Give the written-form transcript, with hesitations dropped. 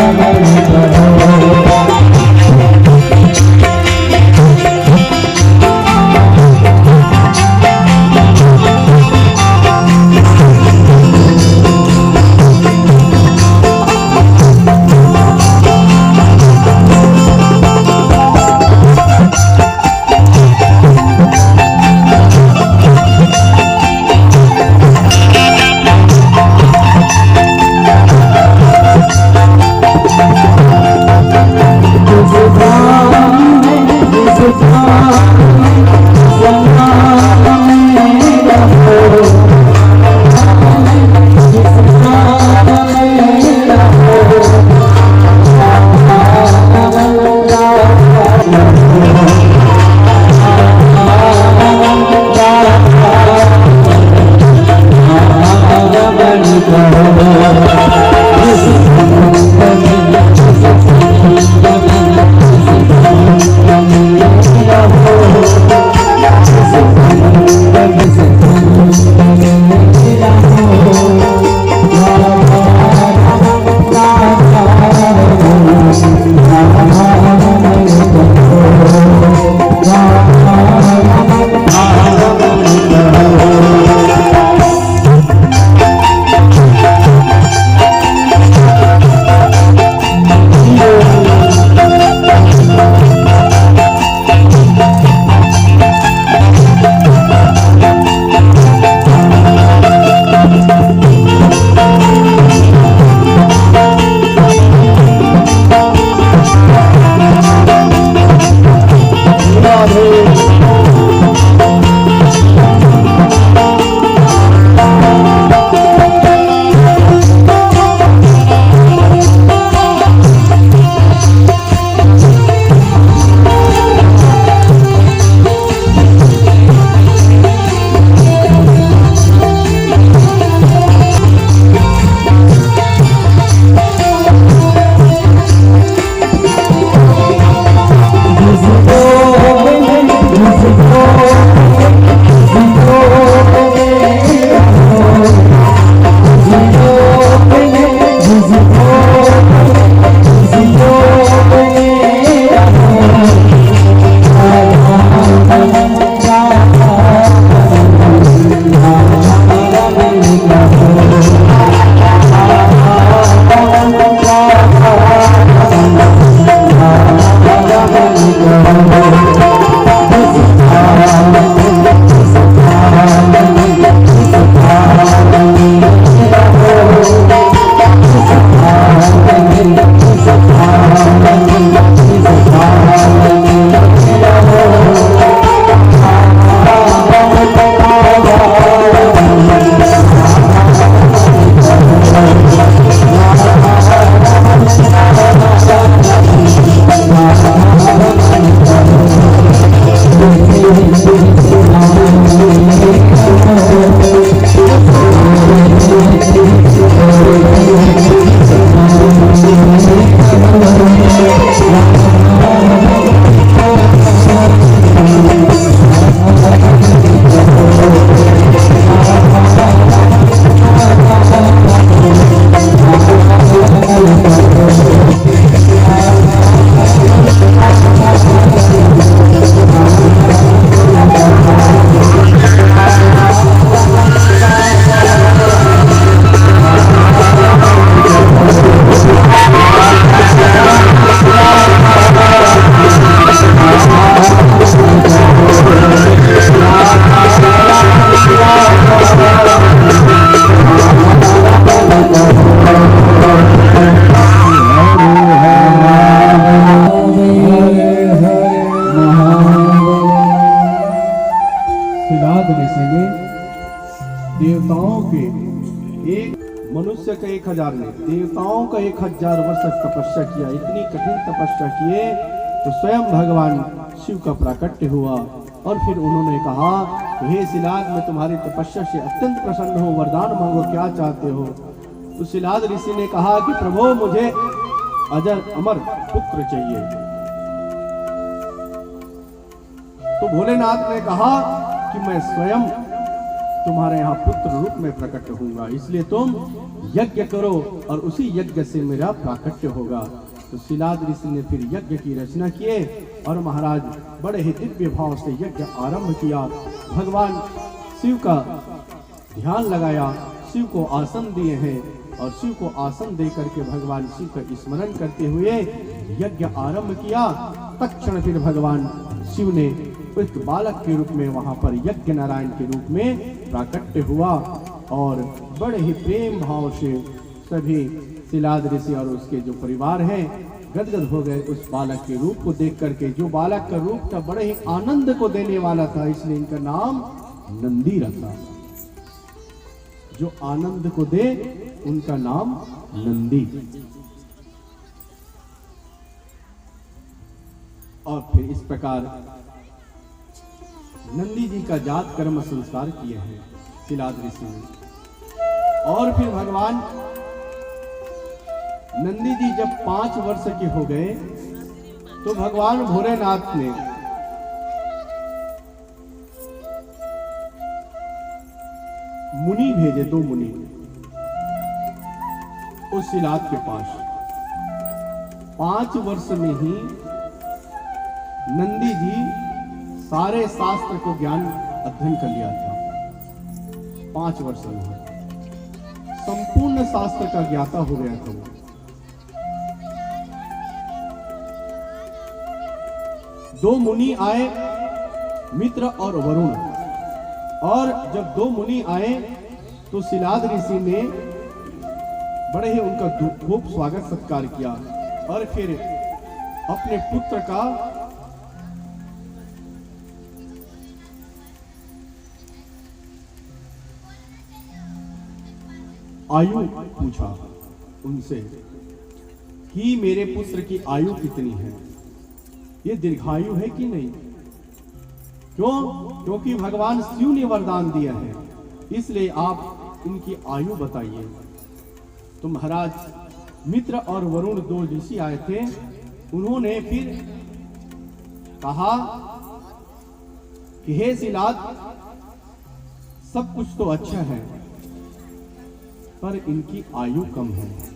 Rama 1000 ने देवताओं का 1000 वर्ष तक तपस्या किया, इतनी कठिन तपस्या किए तो स्वयं भगवान शिव का प्राकट्य हुआ। और फिर उन्होंने कहा, हे शिलाद, मैं तुम्हारी तपस्या से अत्यंत प्रसन्न हूँ, वरदान मांगो, क्या चाहते हो? तो शिलाद ऋषि ने कहा कि प्रभु, मुझे अजर अमर पुत्र चाहिए। तो भोलेनाथ ने कहा कि मैं स्वयं तुम्हारे यहाँ पुत्र रूप में प्रकट होऊंगा, इसलिए तुम यज्ञ करो और उसी यज्ञ से मेरा प्राकट्य होगा। तो शिलाद ऋषि ने फिर यज्ञ की रचना किए और महाराज बड़े ही दिव्य भाव से यज्ञ आरंभ किया। भगवान शिव का ध्यान लगाया, शिव को आसन दिए हैं और शिव को आसन दे करके भगवान शिव का स्मरण करते हुए यज्ञ आरंभ किया। तत्क्षण फिर भगवान शिव ने एक बालक के रूप में वहां पर यज्ञ नारायण के रूप में प्राकट्य हुआ और बड़े ही प्रेम भाव से सभी शिलाद ऋषि और उसके जो परिवार हैं गदगद हो गए उस बालक के रूप को देख करके। जो बालक का रूप था बड़े ही आनंद को देने वाला था, इसलिए इनका नाम नंदी रखा। जो आनंद को दे उनका नाम नंदी। और फिर इस प्रकार नंदी जी का जात कर्म संस्कार किए हैं शिलाद ऋषि ने। और फिर भगवान नंदी जी जब 5 वर्ष के हो गए तो भगवान भोलेनाथ ने मुनि भेजे, 2 मुनि उस शिलाद के पास। 5 वर्ष में ही नंदी जी सारे शास्त्र को ज्ञान अध्ययन कर लिया था। 5 वर्ष में संपूर्ण शास्त्र का ज्ञाता हो गया था। 2 मुनि आए, मित्र और वरुण। और जब 2 मुनि आए तो शिलाद ऋषि ने बड़े ही उनका खूब स्वागत सत्कार किया और फिर अपने पुत्र का आयु पूछा उनसे कि मेरे पुत्र की आयु कितनी है, ये दीर्घायु है कि नहीं? क्यों? क्योंकि भगवान शिव ने वरदान दिया है, इसलिए आप इनकी आयु बताइए। तो महाराज मित्र और वरुण 2 ऋषि आए थे, उन्होंने फिर कहा कि हे शिलाद, सब कुछ तो अच्छा है पर इनकी आयु कम है।